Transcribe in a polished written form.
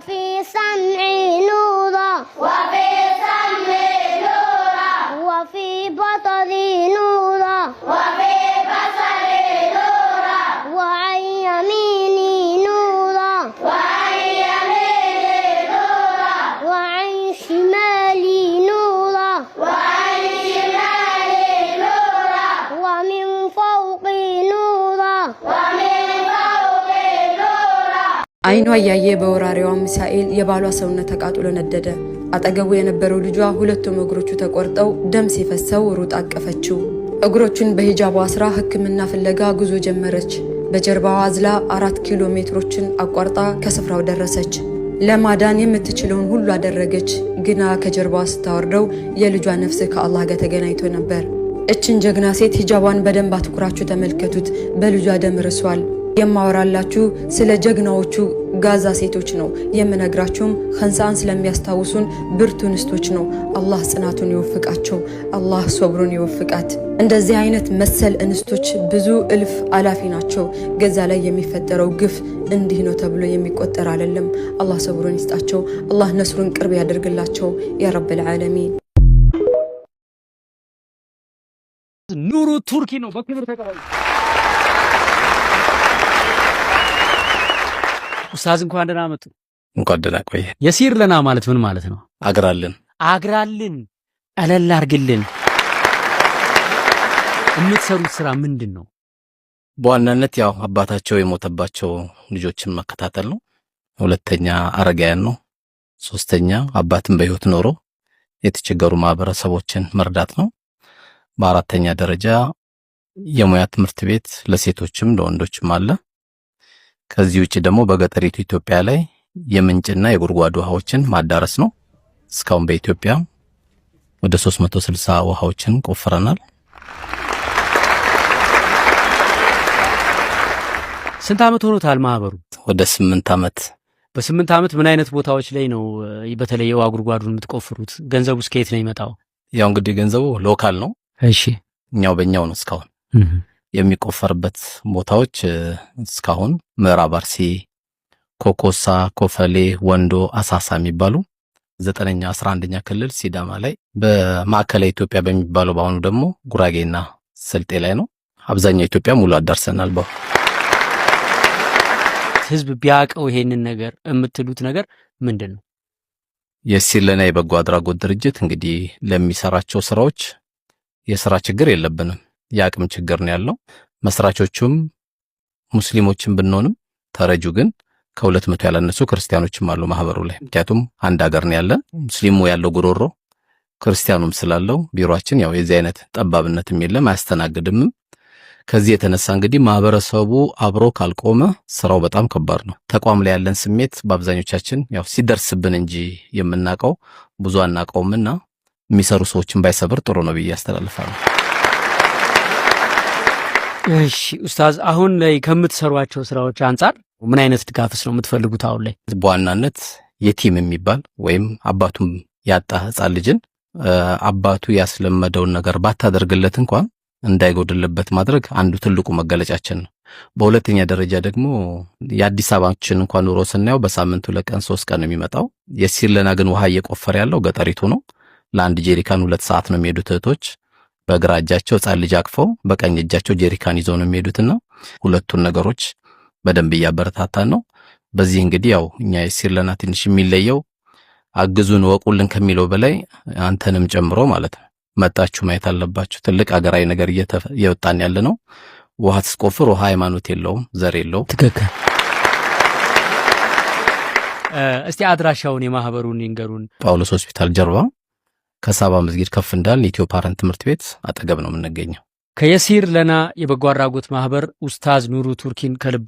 وفي سمعي نورا وفي بصري نورا وعن يميني نورا وعن شمالي نورا ومن فوقي نورا አይኗ ያየ በወራሪዋ ሚሳኤል የባሏ ሰውነት ተቃጥሎ ነደደ። አጠገቡ የነበረው ልጇ ሁለቱም እግሮቹ ተቆርጠው ደም ሲፈሰው ሩጣ አቀፈችው። እግሮቹን በሂጃቧ አስራ ሕክምና ፍለጋ ጉዞ ጀመረች። በጀርባዋ አዝላ 4 ኪሎ ሜትሮችን አቋርጣ ከስፍራው ደረሰች። ለማዳን የምትችለውን ሁሉ አደረገች። ግና ከጀርባዋ ስታወርደው የልጇ ነፍስ ከአላህ ጋር ተገናኝቶ ነበር። እችን ጀግና ሴት ሂጃቧን በደንብ አትኩራችሁ ተመልከቱት። በልጇ ደም ርሷል። የማወራላችሁ ስለ ጀግናዎቹ ጋዛ ሴቶች ነው። የምነግራችሁም ኸንሳን ስለሚያስታውሱን ብርቱ እንስቶች ነው። አላህ ጽናቱን ይወፍቃቸው። አላህ ሶብሩን ይወፍቃት። እንደዚህ አይነት መሰል እንስቶች ብዙ እልፍ አላፊ ናቸው። ገዛ ላይ የሚፈጠረው ግፍ እንዲህ ነው ተብሎ የሚቆጠር አይደለም። አላህ ሶብሩን ይስጣቸው። አላህ ነስሩን ቅርብ ያደርግላቸው ያ ረብል ዓለሚን። ኑሩ ቱርኪ ነው በክብር ተቀበሉ። ኡስታዝ እንኳን ደህና መጡ። እንኳን ደህና ቆየ። የሲር ለና ማለት ምን ማለት ነው? አግራልን አለል አርግልን። የምትሰሩት ስራ ምንድን ነው? በዋናነት ያው አባታቸው የሞተባቸው ልጆችን መከታተል ነው። ሁለተኛ አረጋያን ነው። ሶስተኛ አባትን በህይወት ኖሮ የተቸገሩ ማህበረሰቦችን መርዳት ነው። በአራተኛ ደረጃ የሙያ ትምህርት ቤት ለሴቶችም ለወንዶችም አለ። ከዚህ ውጪ ደግሞ በገጠሪቱ ኢትዮጵያ ላይ የምንጭና የጉድጓድ ውሃዎችን ማዳረስ ነው። እስካሁን በኢትዮጵያ ወደ 360 ውሃዎችን ቆፍረናል። ስንት አመት ሆኖታል ማህበሩ? ወደ 8 አመት። በ8 አመት ምን አይነት ቦታዎች ላይ ነው በተለይ የውሃ ጉድጓዱን የምትቆፍሩት? ገንዘቡስ ከየት ነው የሚመጣው? ያው እንግዲህ ገንዘቡ ሎካል ነው። እሺ፣ እኛው በእኛው ነው እስካሁን የሚቆፈርበት ቦታዎች እስካሁን ምዕራብ አርሲ፣ ኮኮሳ፣ ኮፈሌ፣ ወንዶ፣ አሳሳ የሚባሉ 9ኛ 11ኛ ክልል ሲዳማ ላይ፣ በማዕከላዊ ኢትዮጵያ በሚባለው በአሁኑ ደግሞ ጉራጌና ስልጤ ላይ ነው። አብዛኛው ኢትዮጵያ ሙሉ አዳርሰናል። ህዝብ ቢያቀው ይሄንን ነገር የምትሉት ነገር ምንድነው? የሲር ለና የበጎ አድራጎት ድርጅት እንግዲህ ለሚሰራቸው ስራዎች የሥራ ችግር የለብንም። የአቅም ችግር ነው ያለው። መስራቾቹም ሙስሊሞችን ብንሆንም ተረጁ ግን ከ200 ያላነሱ ክርስቲያኖችም አሉ ማህበሩ ላይ። ምክንያቱም አንድ ሀገር ነው ያለን። ሙስሊሙ ያለው ጉሮሮ ክርስቲያኑም ስላለው ቢሮአችን ያው የዚህ አይነት ጠባብነትም የለም አያስተናግድም። ከዚህ የተነሳ እንግዲህ ማህበረሰቡ አብሮ ካልቆመ ስራው በጣም ከባድ ነው። ተቋም ላይ ያለን ስሜት በአብዛኞቻችን ያው ሲደርስብን እንጂ የምናቀው ብዙ አናቀውምና የሚሰሩ ሰዎችን ባይሰብር ጥሩ ነው ብዬ አስተላልፋለሁ። እሺ ኡስታዝ፣ አሁን ላይ ከምትሰሯቸው ስራዎች አንፃር ምን አይነት ድጋፍስ ነው የምትፈልጉት? አሁን ላይ በዋናነት የቲም የሚባል ወይም አባቱም ያጣ ህፃን ልጅን አባቱ ያስለመደውን ነገር ባታደርግለት እንኳን እንዳይጎድልበት ማድረግ አንዱ ትልቁ መገለጫችን ነው። በሁለተኛ ደረጃ ደግሞ የአዲስ አበባችን እንኳን ኑሮ ስናየው በሳምንቱ 2 ቀን 3 ቀን ነው የሚመጣው። የሲር ለና ግን ውሃ እየቆፈረ ያለው ገጠሪቱ ነው። ለአንድ ጄሪካን 2 ሰዓት ነው የሚሄዱት እህቶች። በግራ እጃቸው ህፃን ልጅ አቅፈው በቀኝ እጃቸው ጄሪካን ይዘው ነው የሚሄዱትና ሁለቱን ነገሮች በደንብ እያበረታታን ነው። በዚህ እንግዲህ ያው እኛ የሲር ለና ትንሽ የሚለየው አግዙን ወቁልን ከሚለው በላይ አንተንም ጨምሮ ማለት ነው መጣችሁ ማየት አለባችሁ። ትልቅ አገራዊ ነገር እየወጣን ያለ ነው። ውሃ ተስቆፍር ውሃ ሃይማኖት የለውም ዘር የለውም። ትክክል። እስቲ አድራሻውን የማህበሩን ይንገሩን። ጳውሎስ ሆስፒታል ጀርባ ከሳባ መስጊድ ከፍ እንዳል ኢትዮ ፓረንት ትምህርት ቤት አጠገብ ነው የምንገኘው። ከየሲር ለና የበጎ አድራጎት ማህበር ኡስታዝ ኑሩ ቱርኪን ከልብ